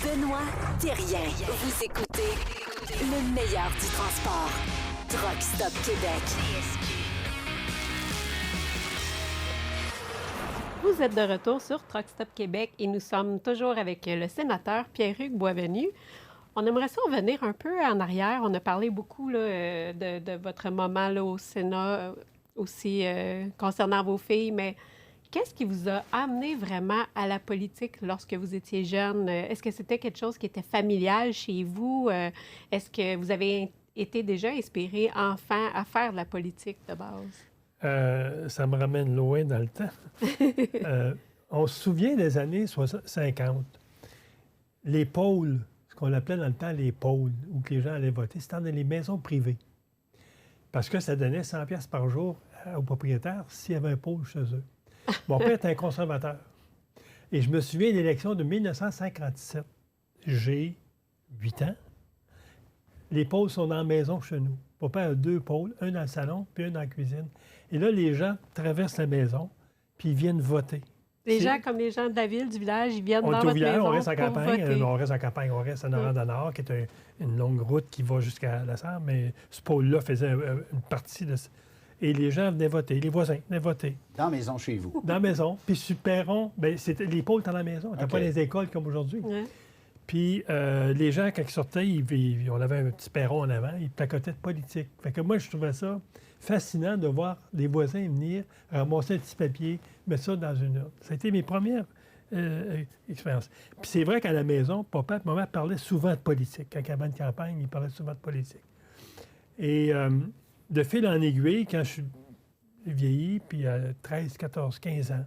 Benoît Thérien. Vous écoutez le meilleur du transport. Truck Stop Québec. Vous êtes de retour sur Truck Stop Québec et nous sommes toujours avec le sénateur Pierre-Hugues Boisvenu. On aimerait ça revenir un peu en arrière. On a parlé beaucoup là, de votre moment là, au Sénat, aussi concernant vos filles, mais qu'est-ce qui vous a amené vraiment à la politique lorsque vous étiez jeune? Est-ce que c'était quelque chose qui était familial chez vous? Est-ce que vous avez été déjà inspiré, enfant, à faire de la politique de base? Ça me ramène loin dans le temps. On se souvient des années 50. Les pôles, ce qu'on appelait dans le temps les pôles, où les gens allaient voter, c'était dans les maisons privées. Parce que ça donnait 100 pièces par jour aux propriétaires s'il y avait un pôle chez eux. Mon père était un conservateur. Et je me souviens de l'élection de 1957. J'ai 8 ans. Les pôles sont dans la maison chez nous. Papa a 2 pôles, un dans le salon puis un dans la cuisine. Et là, les gens traversent la maison puis ils viennent voter. Les gens comme les gens de la ville, du village, ils viennent dans votre maison on reste en pour campagne, voter. on reste en campagne, on reste en Noranda-Nord, qui est une longue route qui va jusqu'à la Sarre, mais ce pôle-là faisait une partie de... Et les gens venaient voter, les voisins venaient voter. Dans la maison chez vous? Dans la maison. Puis sur le perron, bien, les pôles étaient dans la maison. C'était pas les écoles comme aujourd'hui. Ouais. Puis les gens, quand ils sortaient, on avait un petit perron en avant, ils placotaient de politique. Fait que moi, je trouvais ça fascinant de voir des voisins venir ramasser un petit papier, mettre ça dans une urne. Ça a été mes premières expériences. Puis c'est vrai qu'à la maison, papa et maman parlaient souvent de politique. Quand il y avait une campagne, ils parlaient souvent de politique. Et de fil en aiguille, quand je suis vieilli, puis à 13, 14, 15 ans,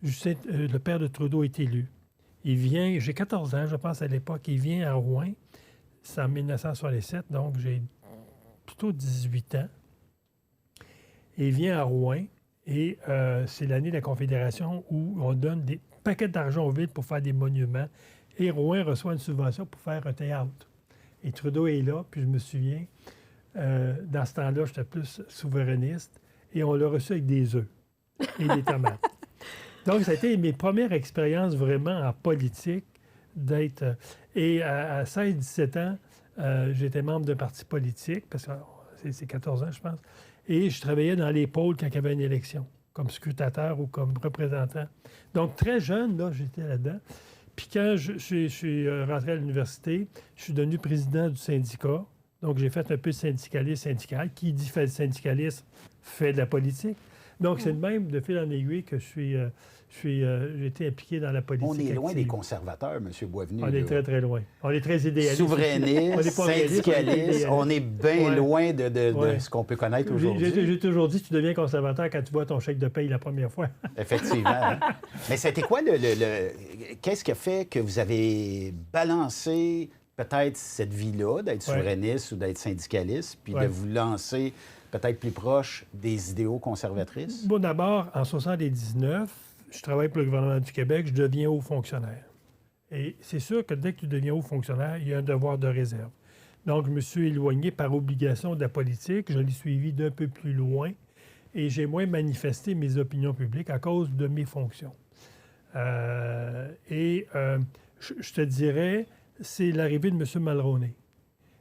le père de Trudeau est élu. Il vient, j'ai 14 ans, je pense, à l'époque, il vient à Rouen, c'est en 1967, donc j'ai plutôt 18 ans. Il vient à Rouen, et c'est l'année de la Confédération où on donne des paquets d'argent aux villes pour faire des monuments, et Rouen reçoit une subvention pour faire un théâtre. Et Trudeau est là, puis je me souviens, dans ce temps-là, j'étais plus souverainiste, et on l'a reçu avec des œufs et des tomates. Donc, ça a été mes premières expériences vraiment en politique d'être... Et à 16-17 ans, j'étais membre d'un parti politique, parce que c'est 14 ans, je pense, et je travaillais dans les pôles quand il y avait une élection, comme scrutateur ou comme représentant. Donc, très jeune, là, j'étais là-dedans. Puis quand je suis rentré à l'université, je suis devenu président du syndicat. Donc, j'ai fait un peu de syndicalisme syndical. Qui dit fait de syndicalisme fait de la politique. Donc, c'est le même de fil en aiguille que j'ai été impliqué dans la politique. On est loin active. des conservateurs, M. Boisvenu. On est très, très loin. On est très idéaliste. Souverainiste, syndicaliste, on est bien loin de ce qu'on peut connaître aujourd'hui. J'ai toujours dit, tu deviens conservateur quand tu vois ton chèque de paye la première fois. Effectivement. Hein? Mais c'était quoi qu'est-ce qui a fait que vous avez balancé peut-être cette vie-là, d'être souverainiste ou d'être syndicaliste, puis de vous lancer peut-être plus proche des idéaux conservatrices? Bon, d'abord, en 1979, je travaille pour le gouvernement du Québec, je deviens haut fonctionnaire. Et c'est sûr que dès que tu deviens haut fonctionnaire, il y a un devoir de réserve. Donc, je me suis éloigné par obligation de la politique, je l'ai suivi d'un peu plus loin, et j'ai moins manifesté mes opinions publiques à cause de mes fonctions. Je te dirais, c'est l'arrivée de M. Mulroney.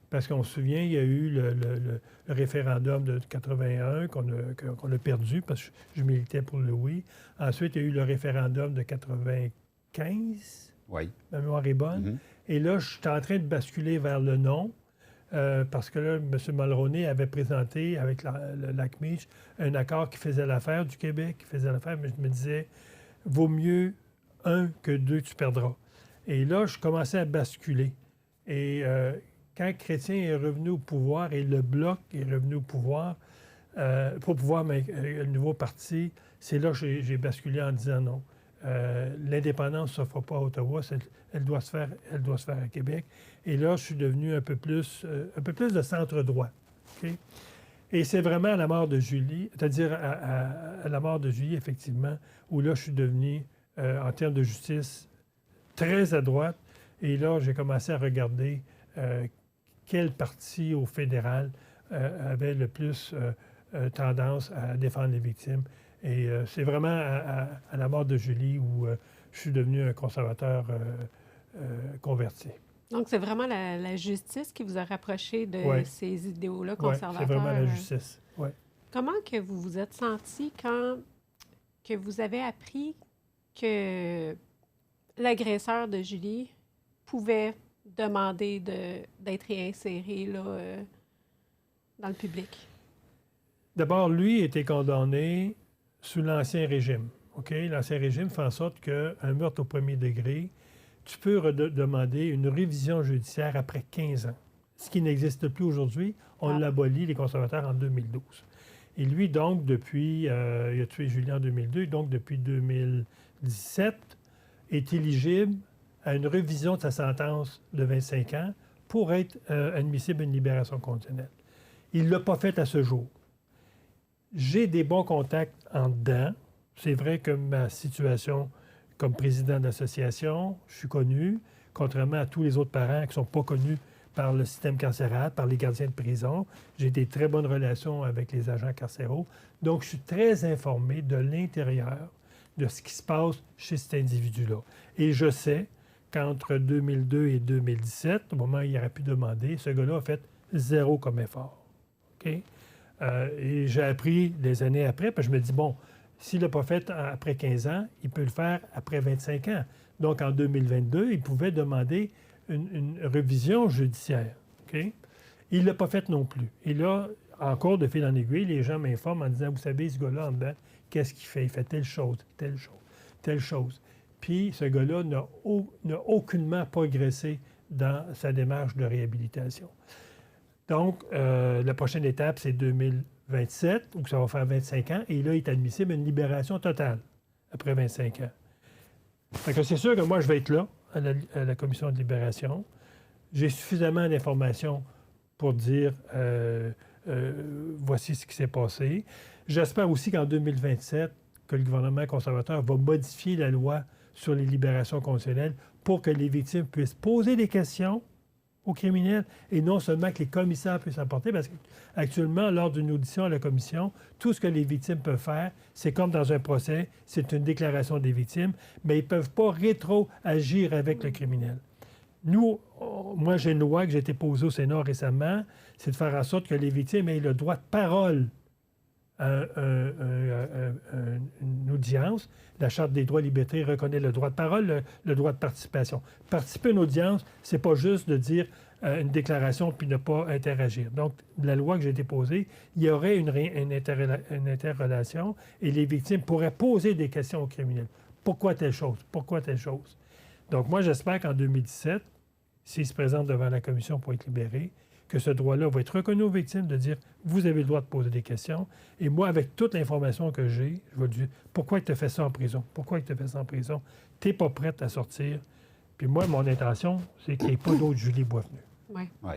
Parce qu'on se souvient, il y a eu le référendum de 81 qu'on a perdu parce que je militais pour le oui. Ensuite, il y a eu le référendum de 95. Oui. Ma mémoire est bonne. Mm-hmm. Et là, je suis en train de basculer vers le non parce que là, M. Mulroney avait présenté avec le Lac-Meech un accord qui faisait l'affaire du Québec, qui faisait l'affaire, mais je me disais, vaut mieux 1 que 2, tu perdras. Et là, je commençais à basculer. Et quand Chrétien est revenu au pouvoir et le Bloc est revenu au pouvoir, pour pouvoir le nouveau parti, c'est là que j'ai basculé en disant non. L'indépendance ne se fera pas à Ottawa, elle doit se faire à Québec. Et là, je suis devenu un peu plus de centre-droit. Okay? Et c'est vraiment à la mort de Julie, c'est-à-dire à la mort de Julie, effectivement, où là, je suis devenu, en termes de justice, très à droite. Et là, j'ai commencé à regarder quel parti au fédéral avait le plus tendance à défendre les victimes. Et c'est vraiment à la mort de Julie où je suis devenu un conservateur convertis. Donc, c'est vraiment la justice qui vous a rapproché de ces idéaux-là conservateurs. Oui, c'est vraiment la justice. Ouais. Comment que vous vous êtes senti quand que vous avez appris que l'agresseur de Julie pouvait demander d'être réinséré là, dans le public? D'abord, lui était condamné sous l'Ancien Régime. OK? L'Ancien Régime fait en sorte qu'un meurtre au premier degré, tu peux demander une révision judiciaire après 15 ans. Ce qui n'existe plus aujourd'hui, on l'abolit, les conservateurs, en 2012. Et lui, donc, depuis... il a tué Julie en 2002, donc depuis 2017, est éligible à une révision de sa sentence de 25 ans pour être admissible à une libération conditionnelle. Il ne l'a pas fait à ce jour. J'ai des bons contacts en dedans. C'est vrai que ma situation comme président d'association, je suis connu, contrairement à tous les autres parents qui ne sont pas connus par le système carcéral, par les gardiens de prison. J'ai des très bonnes relations avec les agents carcéraux. Donc, je suis très informé de l'intérieur de ce qui se passe chez cet individu-là. Et je sais qu'entre 2002 et 2017, au moment où il aurait pu demander, ce gars-là a fait 0 comme effort. OK? Et j'ai appris des années après, puis je me dis, bon, s'il ne l'a pas fait après 15 ans, il peut le faire après 25 ans. Donc, en 2022, il pouvait demander une révision judiciaire. OK? Il ne l'a pas fait non plus. Et là, encore de fil en aiguille, les gens m'informent en disant, vous savez, ce gars-là, en dedans, qu'est-ce qu'il fait? Il fait telle chose, telle chose, telle chose. Puis, ce gars-là n'a aucunement progressé dans sa démarche de réhabilitation. Donc, la prochaine étape, c'est 2027, où ça va faire 25 ans, et là, il est admissible à une libération totale après 25 ans. Fait que c'est sûr que moi, je vais être là, à la commission de libération. J'ai suffisamment d'informations pour dire voici ce qui s'est passé. J'espère aussi qu'en 2027, que le gouvernement conservateur va modifier la loi sur les libérations conditionnelles pour que les victimes puissent poser des questions aux criminels et non seulement que les commissaires puissent apporter, parce qu'actuellement, lors d'une audition à la commission, tout ce que les victimes peuvent faire, c'est comme dans un procès, c'est une déclaration des victimes, mais ils ne peuvent pas rétroagir avec le criminel. Nous, moi, j'ai une loi que j'ai été posée au Sénat récemment, c'est de faire en sorte que les victimes aient le droit de parole à une audience. La Charte des droits et libertés reconnaît le droit de parole, le droit de participation. Participer à une audience, c'est pas juste de dire une déclaration puis ne pas interagir. Donc, la loi que j'ai déposée, il y aurait une interrelation et les victimes pourraient poser des questions aux criminels. Pourquoi telle chose? Pourquoi telle chose? Donc, moi, j'espère qu'en 2017, s'ils se présentent devant la commission pour être libérés, que ce droit-là va être reconnu aux victimes de dire « vous avez le droit de poser des questions ». Et moi, avec toute l'information que j'ai, je vais dire « pourquoi il te fait ça en prison? Pourquoi il te fait ça en prison? Tu n'es pas prête à sortir. » Puis moi, mon intention, c'est qu'il n'y ait pas d'autre Julie Boisvenu. Oui. Oui.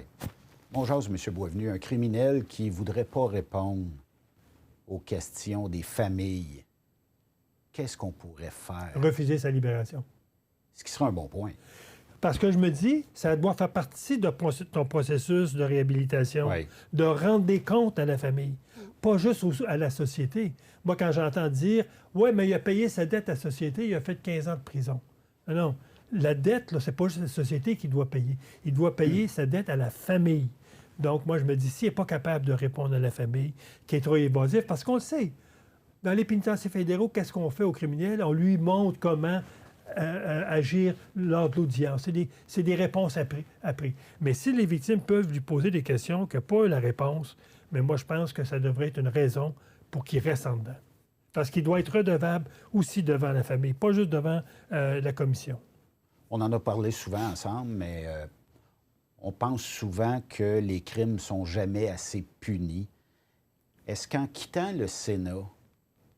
Bon, j'ose, M. Boisvenu, un criminel qui ne voudrait pas répondre aux questions des familles, qu'est-ce qu'on pourrait faire? Refuser sa libération. Ce qui serait un bon point. Parce que je me dis, ça doit faire partie de ton processus de réhabilitation, de rendre des comptes à la famille, pas juste à la société. Moi, quand j'entends dire « ouais, mais il a payé sa dette à la société, il a fait 15 ans de prison ». Non, la dette, là, c'est pas juste la société qui doit payer. Il doit payer sa dette à la famille. Donc, moi, je me dis, s'il n'est pas capable de répondre à la famille, qui est trop évasif, parce qu'on le sait, dans les pénitenciers fédéraux, qu'est-ce qu'on fait aux criminels? On lui montre comment agir lors de l'audience. C'est des réponses après. Mais si les victimes peuvent lui poser des questions, qu'il n'y a pas la réponse, mais moi, je pense que ça devrait être une raison pour qu'il reste en dedans. Parce qu'il doit être redevable aussi devant la famille, pas juste devant la commission. On en a parlé souvent ensemble, mais on pense souvent que les crimes ne sont jamais assez punis. Est-ce qu'en quittant le Sénat,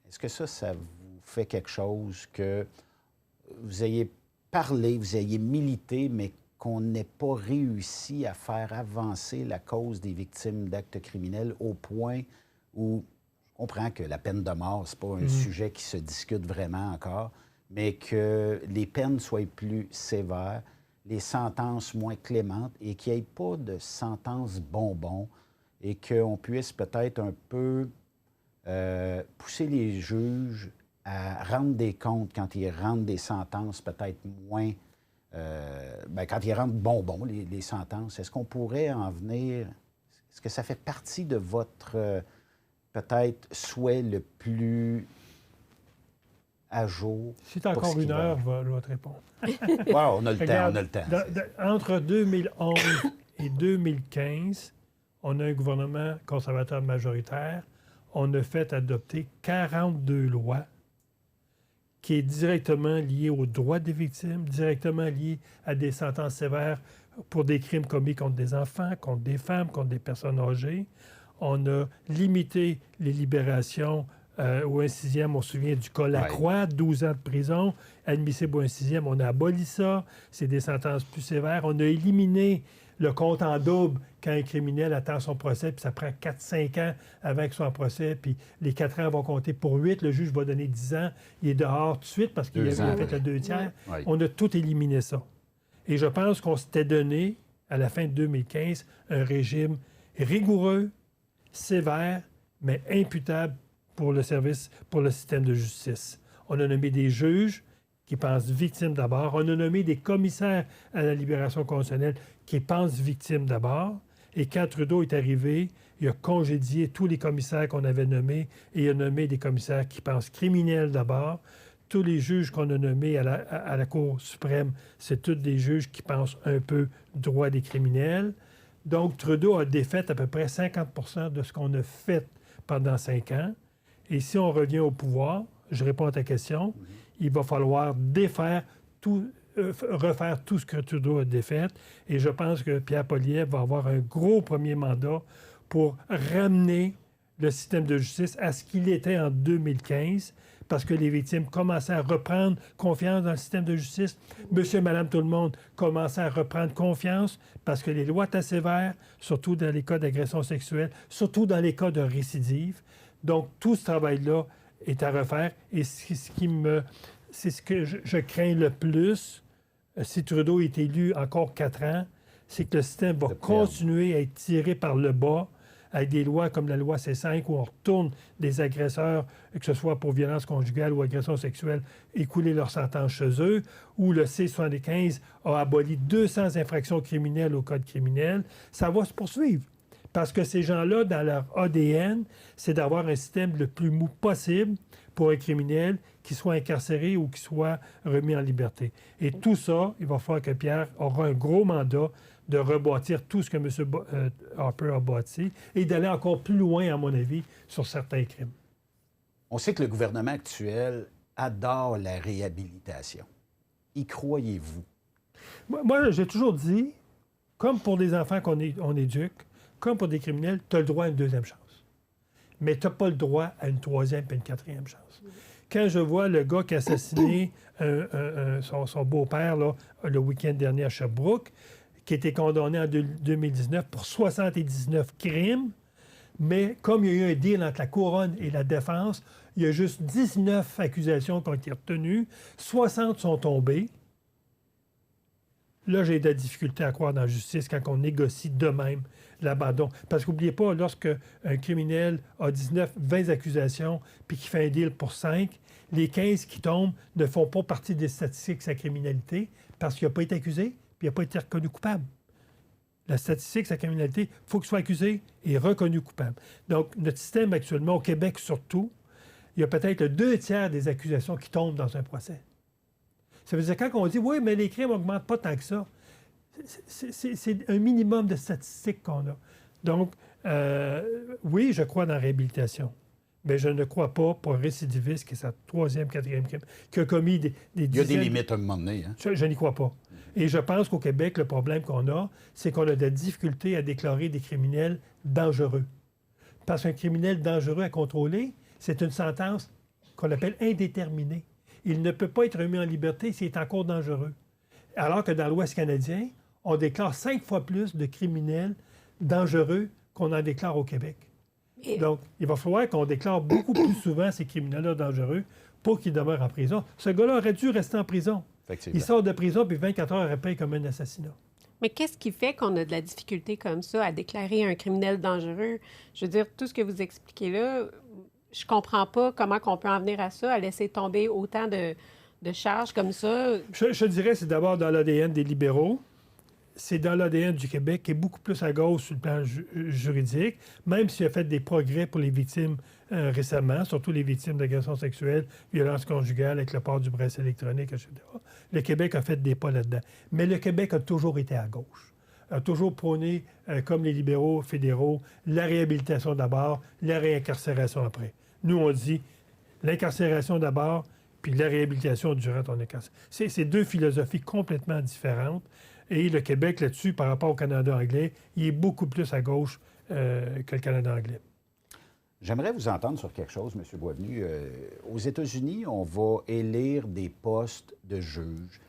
est-ce que ça vous fait quelque chose que vous ayez parlé, vous ayez milité, mais qu'on n'ait pas réussi à faire avancer la cause des victimes d'actes criminels au point où je comprends que la peine de mort, ce n'est pas un sujet qui se discute vraiment encore, mais que les peines soient plus sévères, les sentences moins clémentes et qu'il n'y ait pas de sentences bonbons et qu'on puisse peut-être un peu pousser les juges à rendre des comptes quand ils rendent des sentences peut-être moins quand ils rentrent bonbons, les sentences, est-ce qu'on pourrait en venir... Est-ce que ça fait partie de votre, peut-être, souhait le plus à jour? Si tu as encore une heure, je vais te répondre. Wow, on a le Regarde, temps, on a le temps. Entre 2011 et 2015, on a un gouvernement conservateur majoritaire. On a fait adopter 42 lois qui est directement liées aux droits des victimes, directement liées à des sentences sévères pour des crimes commis contre des enfants, contre des femmes, contre des personnes âgées. On a limité les libérations au 1/6, on se souvient du cas Lacroix, 12 ans de prison, admissible au 1/6, on a aboli ça, c'est des sentences plus sévères. On a éliminé le compte en double quand un criminel attend son procès, puis ça prend 4-5 ans avant qu'il soit en procès, puis les 4 ans vont compter pour 8, le juge va donner 10 ans, il est dehors tout de suite parce qu'il a fait le 2 tiers. Oui. On a tout éliminé ça. Et je pense qu'on s'était donné, à la fin de 2015, un régime rigoureux, sévère, mais imputable pour le système de justice. On a nommé des juges qui pensent victimes d'abord. On a nommé des commissaires à la libération conditionnelle qui pensent victimes d'abord. Et quand Trudeau est arrivé, il a congédié tous les commissaires qu'on avait nommés et il a nommé des commissaires qui pensent criminels d'abord. Tous les juges qu'on a nommés à la Cour suprême, c'est tous des juges qui pensent un peu droit des criminels. Donc, Trudeau a défait à peu près 50 de ce qu'on a fait pendant 5 ans. Et si on revient au pouvoir, je réponds à ta question, il va falloir défaire tout, refaire tout ce que Trudeau a défait. Et je pense que Pierre Poilievre va avoir un gros premier mandat pour ramener le système de justice à ce qu'il était en 2015, parce que les victimes commençaient à reprendre confiance dans le système de justice. Monsieur, madame, tout le monde commençait à reprendre confiance parce que les lois étaient sévères, surtout dans les cas d'agression sexuelle, surtout dans les cas de récidive. Donc, tout ce travail-là est à refaire. Et c'est ce que je crains le plus, si Trudeau est élu encore 4 ans, c'est que le système va continuer à être tiré par le bas avec des lois comme la loi C5 où on retourne des agresseurs, que ce soit pour violence conjugale ou agression sexuelle, écouler leur sentence chez eux, où le C75 a aboli 200 infractions criminelles au Code criminel. Ça va se poursuivre. Parce que ces gens-là, dans leur ADN, c'est d'avoir un système le plus mou possible pour un criminel qui soit incarcéré ou qui soit remis en liberté. Et tout ça, il va falloir que Pierre aura un gros mandat de rebâtir tout ce que M. Harper a bâti et d'aller encore plus loin, à mon avis, sur certains crimes. On sait que le gouvernement actuel adore la réhabilitation. Y croyez-vous? Moi, j'ai toujours dit, comme pour des enfants qu'on éduque, comme pour des criminels, tu as le droit à une deuxième chance. Mais tu n'as pas le droit à une troisième et une quatrième chance. Quand je vois le gars qui a assassiné son beau-père là, le week-end dernier à Sherbrooke, qui a été condamné en 2019 pour 79 crimes, mais comme il y a eu un deal entre la couronne et la défense, il y a juste 19 accusations qui ont été retenues, 60 sont tombées. Là, j'ai de la difficulté à croire dans la justice quand on négocie de même l'abandon. Parce qu'oubliez pas, lorsque un criminel a 20 accusations puis qu'il fait un deal pour 5, les 15 qui tombent ne font pas partie des statistiques de sa criminalité parce qu'il n'a pas été accusé puis il n'a pas été reconnu coupable. La statistique de sa criminalité, il faut qu'il soit accusé et reconnu coupable. Donc, notre système actuellement, au Québec surtout, il y a peut-être le 2 tiers des accusations qui tombent dans un procès. Ça veut dire quand on dit « oui, mais les crimes n'augmentent pas tant que ça », c'est un minimum de statistiques qu'on a. Donc, oui, je crois dans la réhabilitation, mais je ne crois pas pour un récidiviste, qui est sa 3e, 4e crime, qui a commis des dizaines... Il y a des limites à un moment donné. Hein? Je n'y crois pas. Et je pense qu'au Québec, le problème qu'on a, c'est qu'on a de la difficulté à déclarer des criminels dangereux. Parce qu'un criminel dangereux à contrôler, c'est une sentence qu'on appelle indéterminée. Il ne peut pas être remis en liberté s'il est encore dangereux. Alors que dans l'Ouest canadien, on déclare 5 fois plus de criminels dangereux qu'on en déclare au Québec. Donc, il va falloir qu'on déclare beaucoup plus souvent ces criminels-là dangereux pour qu'ils demeurent en prison. Ce gars-là aurait dû rester en prison. Il sort de prison, puis 24 heures après, il commet un assassinat. Mais qu'est-ce qui fait qu'on a de la difficulté comme ça à déclarer un criminel dangereux? Je veux dire, tout ce que vous expliquez là, je comprends pas comment on peut en venir à ça, à laisser tomber autant de de charges comme ça? Je dirais que c'est d'abord dans l'ADN des libéraux. C'est dans l'ADN du Québec qui est beaucoup plus à gauche sur le plan juridique, même s'il a fait des progrès pour les victimes récemment, surtout les victimes d'agressions sexuelles, violences conjugales avec le port du bracelet électronique, etc. Le Québec a fait des pas là-dedans. Mais le Québec a toujours été à gauche, a toujours prôné, comme les libéraux fédéraux, la réhabilitation d'abord, la réincarcération après. Nous, on dit l'incarcération d'abord, puis la réhabilitation durant ton incarcération. C'est deux philosophies complètement différentes. Et le Québec, là-dessus, par rapport au Canada anglais, il est beaucoup plus à gauche que le Canada anglais. J'aimerais vous entendre sur quelque chose, M. Boisvenu. Aux États-Unis, on va élire des postes de juges,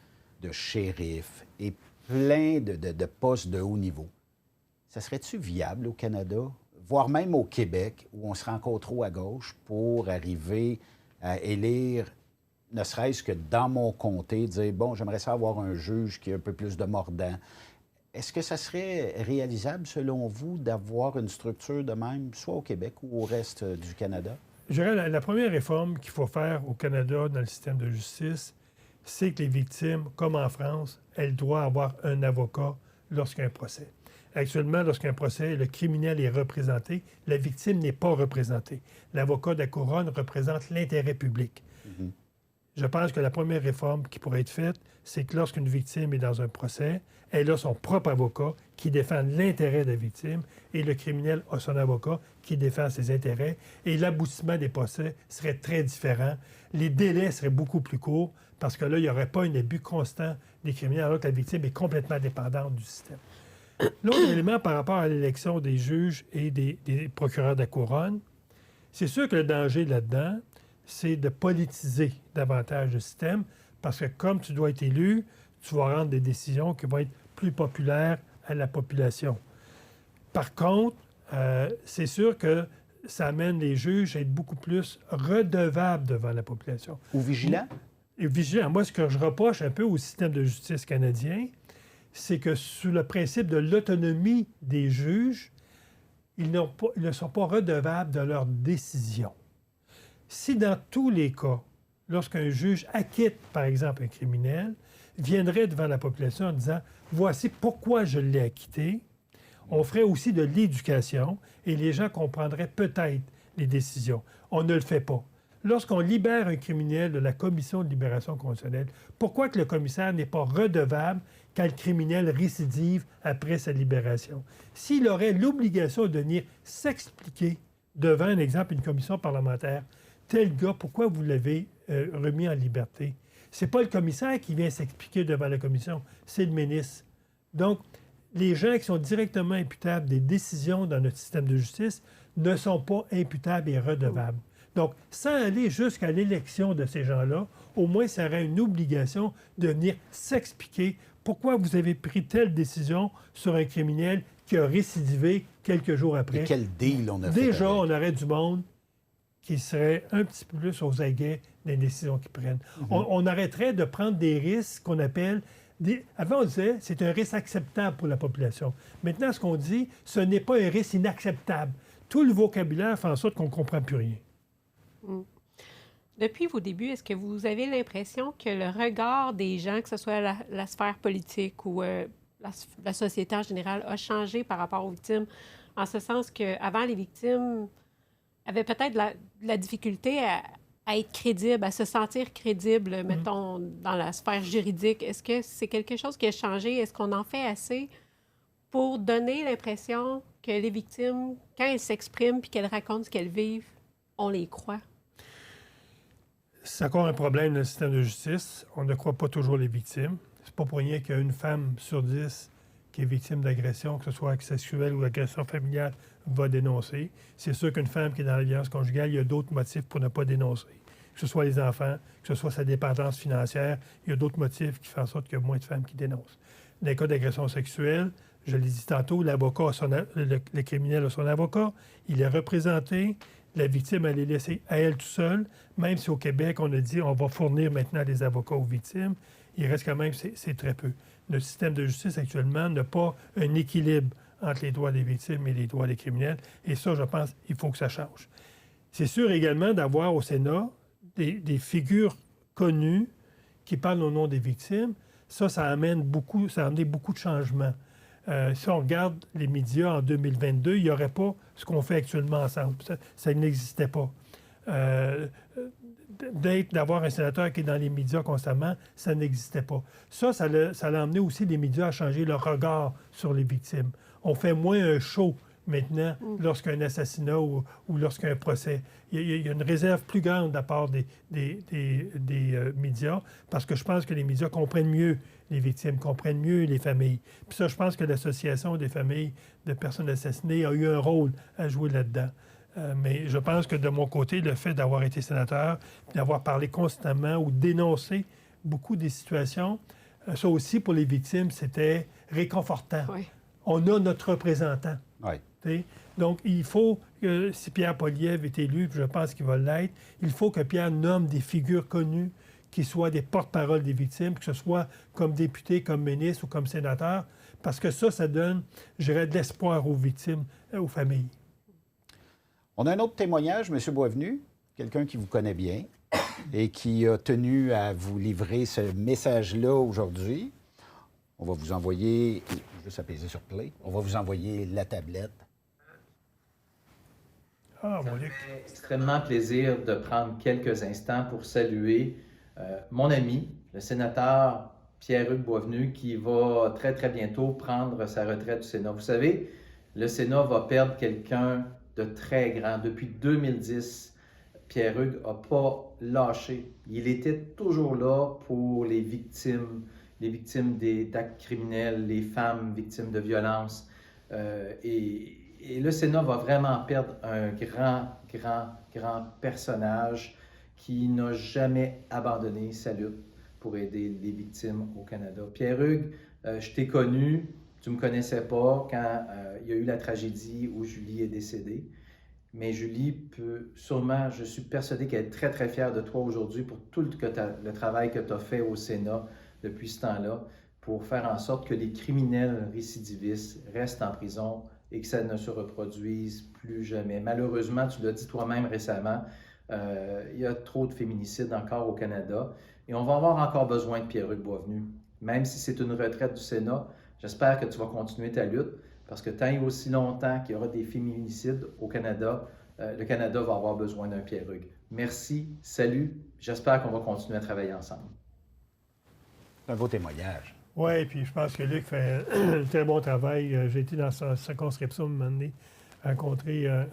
de shérifs et plein de postes de haut niveau. Ça serait-tu viable au Canada, voire même au Québec, où on serait encore trop à gauche pour arriver à élire, ne serait-ce que dans mon comté, dire, bon, j'aimerais ça avoir un juge qui a un peu plus de mordant. Est-ce que ça serait réalisable, selon vous, d'avoir une structure de même, soit au Québec ou au reste du Canada? Je dirais la première réforme qu'il faut faire au Canada dans le système de justice, c'est que les victimes, comme en France, elles doivent avoir un avocat lorsqu'il y a un procès. Actuellement, lorsqu'un procès, le criminel est représenté, la victime n'est pas représentée. L'avocat de la couronne représente l'intérêt public. Mm-hmm. Je pense que la première réforme qui pourrait être faite, c'est que lorsqu'une victime est dans un procès, elle a son propre avocat qui défend l'intérêt de la victime et le criminel a son avocat qui défend ses intérêts. Et l'aboutissement des procès serait très différent. Les délais seraient beaucoup plus courts parce que là, il n'y aurait pas un abus constant des criminels alors que la victime est complètement dépendante du système. L'autre élément par rapport à l'élection des juges et des procureurs de la couronne, c'est sûr que le danger là-dedans, c'est de politiser davantage le système parce que comme tu dois être élu, tu vas rendre des décisions qui vont être plus populaires à la population. Par contre, c'est sûr que ça amène les juges à être beaucoup plus redevables devant la population. Ou vigilants? Et vigilants. Moi, ce que je reproche un peu au système de justice canadien, c'est que sous le principe de l'autonomie des juges, ils ne sont pas redevables de leurs décisions. Si dans tous les cas, lorsqu'un juge acquitte, par exemple, un criminel, viendrait devant la population en disant « Voici pourquoi je l'ai acquitté », on ferait aussi de l'éducation et les gens comprendraient peut-être les décisions. On ne le fait pas. Lorsqu'on libère un criminel de la commission de libération conditionnelle, pourquoi que le commissaire n'est pas redevable quand le criminel récidive après sa libération? S'il aurait l'obligation de venir s'expliquer devant, un exemple, une commission parlementaire, tel gars, pourquoi vous l'avez remis en liberté? C'est pas le commissaire qui vient s'expliquer devant la commission, c'est le ministre. Donc, les gens qui sont directement imputables des décisions dans notre système de justice ne sont pas imputables et redevables. Donc, sans aller jusqu'à l'élection de ces gens-là, au moins, ça aurait une obligation de venir s'expliquer pourquoi vous avez pris telle décision sur un criminel qui a récidivé quelques jours après. Et quel deal on a fait? Déjà, on aurait du monde qui serait un petit peu plus aux aguets des décisions qu'ils prennent. Mm-hmm. On arrêterait de prendre des risques qu'on appelle... Avant, on disait c'est un risque acceptable pour la population. Maintenant, ce qu'on dit, ce n'est pas un risque inacceptable. Tout le vocabulaire fait en sorte qu'on ne comprend plus rien. Mm. Depuis vos débuts, est-ce que vous avez l'impression que le regard des gens, que ce soit la sphère politique ou la société en général, a changé par rapport aux victimes, en ce sens qu'avant, les victimes avaient peut-être de la difficulté à être crédibles, à se sentir crédibles, mettons, dans la sphère juridique. Est-ce que c'est quelque chose qui a changé? Est-ce qu'on en fait assez pour donner l'impression que les victimes, quand elles s'expriment puis qu'elles racontent ce qu'elles vivent, on les croit? C'est encore un problème dans le système de justice. On ne croit pas toujours les victimes. C'est pas pour rien qu'il y a une femme sur 10 qui est victime d'agression, que ce soit sexuelle ou agression familiale, va dénoncer. C'est sûr qu'une femme qui est dans la violence conjugale, il y a d'autres motifs pour ne pas dénoncer. Que ce soit les enfants, que ce soit sa dépendance financière, il y a d'autres motifs qui font en sorte qu'il y a moins de femmes qui dénoncent. Dans les cas d'agression sexuelle, je l'ai dit tantôt, l'avocat le criminel a son avocat, il est représenté, la victime, elle est laissée à elle tout seule, même si au Québec, on a dit on va fournir maintenant des avocats aux victimes, il reste quand même, c'est très peu. Notre système de justice actuellement n'a pas un équilibre entre les droits des victimes et les droits des criminels, et ça, je pense, il faut que ça change. C'est sûr également d'avoir au Sénat des figures connues qui parle au nom des victimes, ça a amené beaucoup de changements. Si on regarde les médias en 2022, il n'y aurait pas ce qu'on fait actuellement ensemble. Ça n'existait pas. D'avoir un sénateur qui est dans les médias constamment, ça n'existait pas. Ça a amené aussi les médias à changer leur regard sur les victimes. On fait moins un show maintenant lorsqu'il y a un assassinat ou lorsqu'il y a un procès. Il y a une réserve plus grande de la part des médias parce que je pense que les médias comprennent mieux les victimes, comprennent mieux les familles. Puis ça, je pense que l'Association des familles de personnes assassinées a eu un rôle à jouer là-dedans. Mais je pense que de mon côté, le fait d'avoir été sénateur, d'avoir parlé constamment ou dénoncé beaucoup des situations, ça aussi, pour les victimes, c'était réconfortant. Oui. On a notre représentant. Oui. T'sais? Donc, il faut que, si Pierre Poilievre est élu, puis je pense qu'il va l'être, il faut que Pierre nomme des figures connues qui soient des porte-parole des victimes, que ce soit comme député, comme ministre ou comme sénateur, parce que ça donne, je dirais, de l'espoir aux victimes, aux familles. On a un autre témoignage, M. Boisvenu, quelqu'un qui vous connaît bien et qui a tenu à vous livrer ce message-là aujourd'hui. On va vous envoyer, juste apaiser sur Play, on va vous envoyer la tablette. Ah, mon Dieu. Ça fait extrêmement plaisir de prendre quelques instants pour saluer mon ami, le sénateur Pierre-Hugues Boisvenu, qui va très, très bientôt prendre sa retraite du Sénat. Vous savez, le Sénat va perdre quelqu'un de très grand. Depuis 2010, Pierre-Hugues n'a pas lâché. Il était toujours là pour les victimes d'actes criminels, les femmes victimes de violences. Et le Sénat va vraiment perdre un grand personnage qui n'a jamais abandonné sa lutte pour aider les victimes au Canada. Pierre-Hugues, je t'ai connu, tu ne me connaissais pas quand il y a eu la tragédie où Julie est décédée. Mais Julie peut sûrement, je suis persuadé qu'elle est très, très fière de toi aujourd'hui pour tout le travail que tu as fait au Sénat depuis ce temps-là, pour faire en sorte que les criminels récidivistes restent en prison et que ça ne se reproduise plus jamais. Malheureusement, tu l'as dit toi-même récemment, il y a trop de féminicides encore au Canada et on va avoir encore besoin de Pierre-Hugues Boisvenu. Même si c'est une retraite du Sénat, j'espère que tu vas continuer ta lutte parce que tant et aussi longtemps qu'il y aura des féminicides au Canada, le Canada va avoir besoin d'un Pierre-Hugues. Merci, salut, j'espère qu'on va continuer à travailler ensemble. C'est un beau témoignage. Oui, puis je pense que Luc fait un très bon travail. J'ai été dans sa circonscription un moment donné, rencontrer un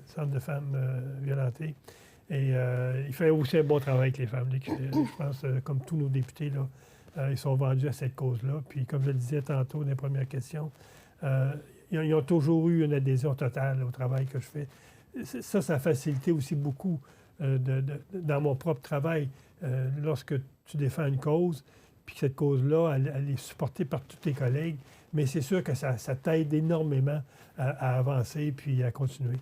centre de femmes violentées. Et il fait aussi un bon travail avec les femmes. Luc, je pense, comme tous nos députés, là, ils sont vendus à cette cause-là. Puis, comme je le disais tantôt dans les premières questions, ils ont toujours eu une adhésion totale au travail que je fais. Ça a facilité aussi beaucoup dans mon propre travail. Lorsque tu défends une cause, puis que cette cause-là, elle est supportée par tous tes collègues, mais c'est sûr que ça t'aide énormément à avancer puis à continuer.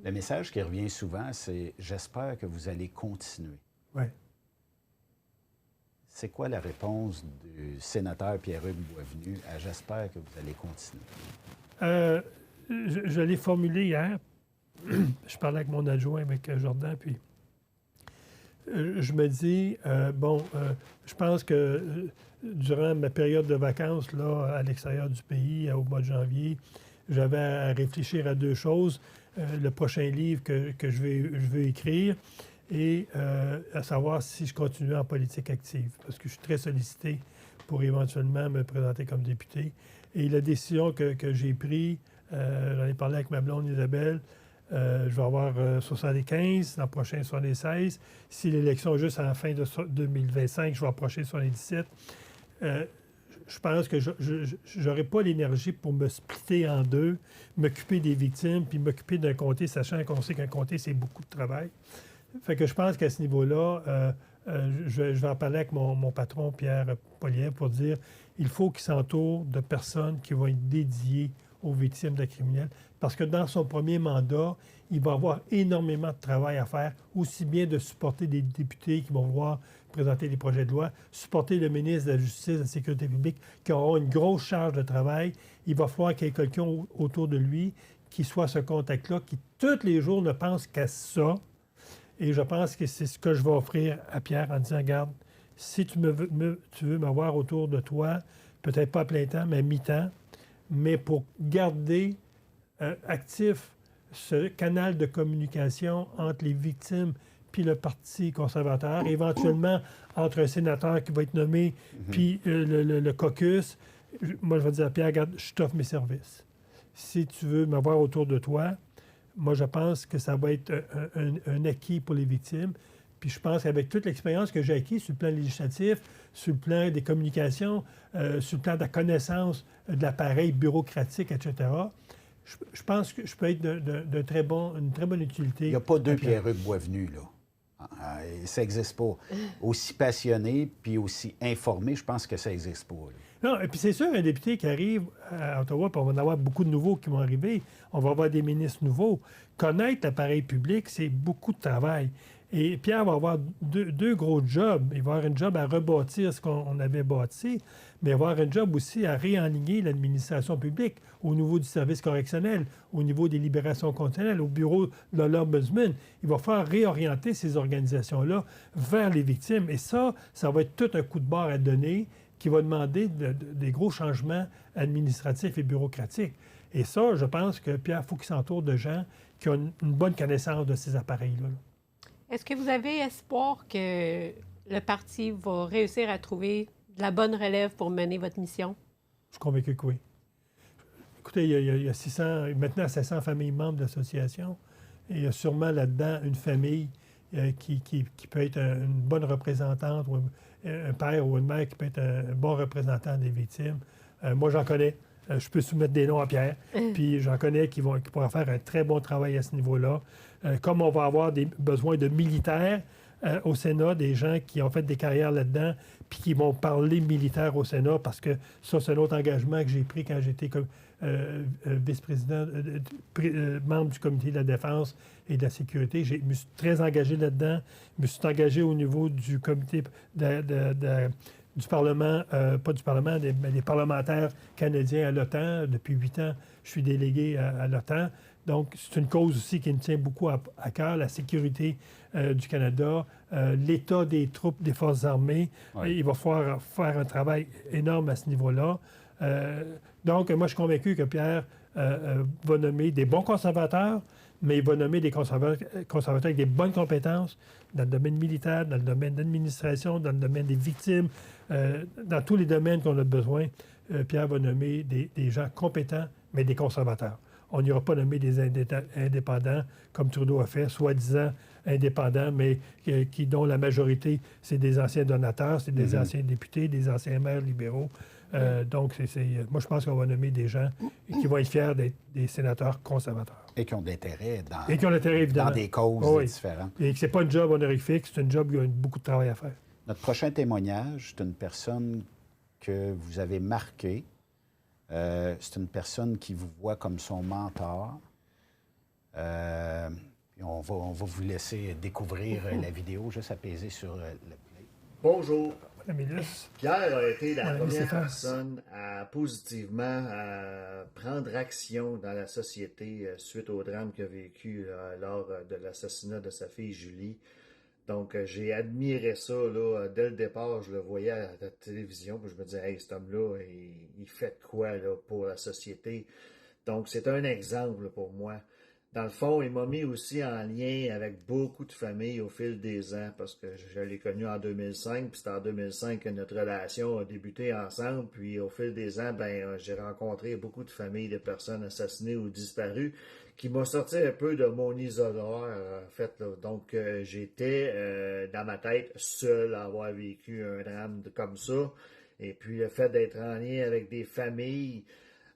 Le message qui revient souvent, c'est « J'espère que vous allez continuer ». Oui. C'est quoi la réponse du sénateur Pierre-Hugues Boisvenu à « J'espère que vous allez continuer ». Je l'ai formulé hier. Je parlais avec mon adjoint, avec Jordan, puis je me dis, je pense que durant ma période de vacances, là, à l'extérieur du pays, au mois de janvier, j'avais à réfléchir à deux choses. Le prochain livre que je veux écrire et à savoir si je continue en politique active, parce que je suis très sollicité pour éventuellement me présenter comme député. Et la décision que j'ai prise, j'en ai parlé avec ma blonde Isabelle, je vais avoir 75, l'an prochain 76. Si l'élection est juste à la fin de 2025, je vais approcher 77. Je pense que je n'aurai pas l'énergie pour me splitter en deux, m'occuper des victimes, puis m'occuper d'un comté, sachant qu'on sait qu'un comté, c'est beaucoup de travail. Fait que je pense qu'à ce niveau-là, je vais en parler avec mon patron, Pierre Poilievre, pour dire il faut qu'il s'entoure de personnes qui vont être dédiées aux victimes de criminels, parce que dans son premier mandat, il va avoir énormément de travail à faire, aussi bien de supporter des députés qui vont vouloir présenter des projets de loi, supporter le ministre de la Justice et de la Sécurité publique, qui auront une grosse charge de travail. Il va falloir qu'il y ait quelqu'un autour de lui qui soit ce contact-là, qui tous les jours ne pense qu'à ça. Et je pense que c'est ce que je vais offrir à Pierre en disant, regarde, si tu veux m'avoir autour de toi, peut-être pas à plein temps, mais à mi-temps, mais pour garder actif ce canal de communication entre les victimes puis le Parti conservateur, éventuellement entre un sénateur qui va être nommé puis le caucus. Moi, je vais dire à Pierre, regarde, je t'offre mes services. Si tu veux m'avoir autour de toi, moi, je pense que ça va être un acquis pour les victimes. Puis je pense qu'avec toute l'expérience que j'ai acquise sur le plan législatif, sur le plan des communications, sur le plan de la connaissance de l'appareil bureaucratique, etc., je pense que je peux être une très bonne utilité. Il n'y a pas deux Pierre-Hugues Boisvenu, là. Ça n'existe pas. Aussi passionné puis aussi informé, je pense que ça n'existe pas, là. Non, et puis c'est sûr, un député qui arrive à Ottawa, puis on va en avoir beaucoup de nouveaux qui vont arriver, on va avoir des ministres nouveaux. Connaître l'appareil public, c'est beaucoup de travail. Et Pierre va avoir deux gros jobs. Il va avoir un job à rebâtir ce qu'on avait bâti, mais il va avoir un job aussi à réaligner l'administration publique au niveau du service correctionnel, au niveau des libérations conditionnelles, au bureau de l'Ombudsman. Il va falloir réorienter ces organisations-là vers les victimes. Et ça va être tout un coup de barre à donner qui va demander des gros changements administratifs et bureaucratiques. Et ça, je pense que Pierre, il faut qu'il s'entoure de gens qui ont une bonne connaissance de ces appareils-là. Est-ce que vous avez espoir que le parti va réussir à trouver de la bonne relève pour mener votre mission? Je suis convaincu que oui. Écoutez, il y a 600, maintenant 700 familles membres de l'association. Et il y a sûrement là-dedans une famille qui peut être une bonne représentante, ou un père ou une mère qui peut être un bon représentant des victimes. Moi, j'en connais. Je peux soumettre des noms à Pierre. Puis j'en connais qui pourront faire un très bon travail à ce niveau-là. Comme on va avoir des besoins de militaires au Sénat, des gens qui ont fait des carrières là-dedans, puis qui vont parler militaire au Sénat, parce que ça, c'est un autre engagement que j'ai pris quand j'étais comme vice-président, membre du comité de la défense et de la sécurité. Je me suis très engagé là-dedans. Je me suis engagé au niveau du comité du Parlement, pas du Parlement, mais des parlementaires canadiens à l'OTAN. Depuis 8 ans, je suis délégué à l'OTAN. Donc, c'est une cause aussi qui me tient beaucoup à cœur, la sécurité du Canada, l'état des troupes des forces armées. Il va falloir faire un travail énorme à ce niveau-là. Donc, moi, je suis convaincu que Pierre va nommer des bons conservateurs, mais il va nommer des conservateurs avec des bonnes compétences dans le domaine militaire, dans le domaine d'administration, dans le domaine des victimes, dans tous les domaines qu'on a besoin. Pierre va nommer des gens compétents, mais des conservateurs. On n'ira pas nommer des indépendants, comme Trudeau a fait, soi-disant indépendants, mais dont la majorité, c'est des anciens donateurs, c'est des anciens députés, des anciens maires libéraux. Donc, moi, je pense qu'on va nommer des gens qui vont être fiers d'être des sénateurs conservateurs. Et qui ont de l'intérêt évidemment, dans des causes différentes. Et que ce n'est pas un job honorifique, c'est un job qui a beaucoup de travail à faire. Notre prochain témoignage, c'est une personne que vous avez marquée. C'est une personne qui vous voit comme son mentor. On va vous laisser découvrir la vidéo, juste apaiser sur le play. Bonjour. Pierre a été la première personne à positivement prendre action dans la société suite au drame qu'il a vécu lors de l'assassinat de sa fille Julie. Donc, j'ai admiré ça, là, dès le départ, je le voyais à la télévision, puis je me disais, hey, cet homme-là, il fait quoi, là, pour la société? Donc, c'est un exemple pour moi. Dans le fond, il m'a mis aussi en lien avec beaucoup de familles au fil des ans, parce que je l'ai connu en 2005, puis c'est en 2005 que notre relation a débuté ensemble, puis au fil des ans, j'ai rencontré beaucoup de familles de personnes assassinées ou disparues, qui m'a sorti un peu de mon isoloir, en fait, là. Donc, j'étais, dans ma tête, seul à avoir vécu un drame comme ça, et puis le fait d'être en lien avec des familles,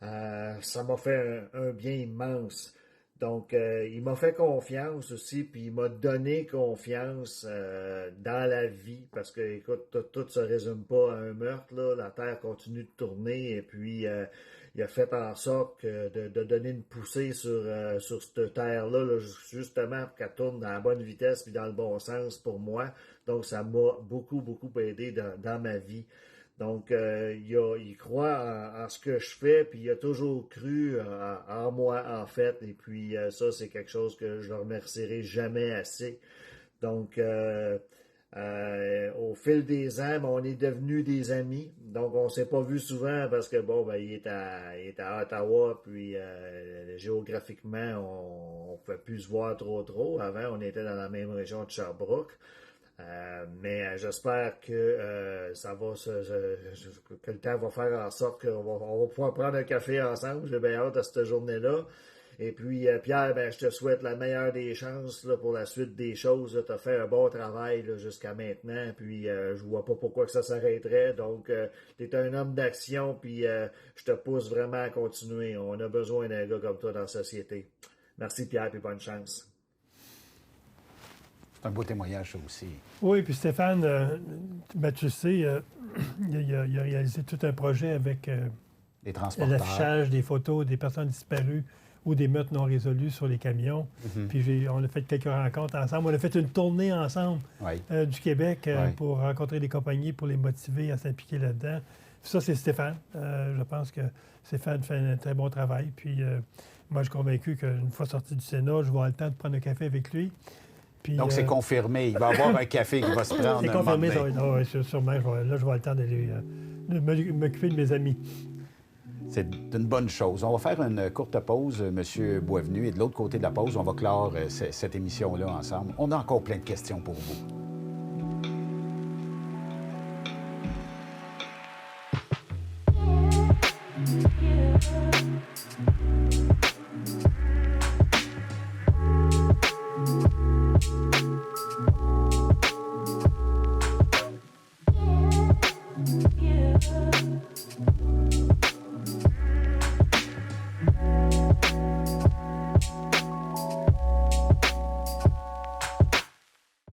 ça m'a fait un bien immense. Donc, il m'a fait confiance aussi, puis il m'a donné confiance dans la vie, parce que, écoute, tout se résume pas à un meurtre, là. La Terre continue de tourner, et puis il a fait en sorte de donner une poussée sur cette Terre-là, là, justement, pour qu'elle tourne dans la bonne vitesse puis dans le bon sens pour moi. Donc, ça m'a beaucoup, beaucoup aidé dans ma vie. Donc, il croit en ce que je fais, puis il a toujours cru en moi, en fait. Et puis, ça, c'est quelque chose que je ne remercierai jamais assez. Donc, Au fil des ans, on est devenus des amis. Donc, on s'est pas vu souvent parce que, il est à Ottawa, puis géographiquement, on ne pouvait plus se voir trop. Avant, on était dans la même région de Sherbrooke. Mais j'espère que que le temps va faire en sorte qu'on va pouvoir prendre un café ensemble. J'ai bien hâte à cette journée-là. Et puis, Pierre, je te souhaite la meilleure des chances là, pour la suite des choses. Tu as fait un bon travail là, jusqu'à maintenant, puis je vois pas pourquoi que ça s'arrêterait. Donc, tu es un homme d'action, puis je te pousse vraiment à continuer. On a besoin d'un gars comme toi dans la société. Merci, Pierre, puis bonne chance. C'est un beau témoignage, ça aussi. Oui, puis Stéphane, tu sais, il a réalisé tout un projet avec Les transporteurs. l'affichage des photos des personnes disparues ou des meurtres non résolus sur les camions. Puis on a fait quelques rencontres ensemble. On a fait une tournée ensemble du Québec pour rencontrer des compagnies, pour les motiver à s'impliquer là-dedans. Ça, c'est Stéphane. Je pense que Stéphane fait un très bon travail. Puis moi, je suis convaincu qu'une fois sorti du Sénat, je vais avoir le temps de prendre un café avec lui. Puis, donc, c'est confirmé. Il va y avoir un café qui va se prendre. C'est confirmé. Sûrement, je vais avoir le temps de m'occuper de mes amis. C'est une bonne chose. On va faire une courte pause, M. Boisvenu, et de l'autre côté de la pause, on va clore cette émission-là ensemble. On a encore plein de questions pour vous.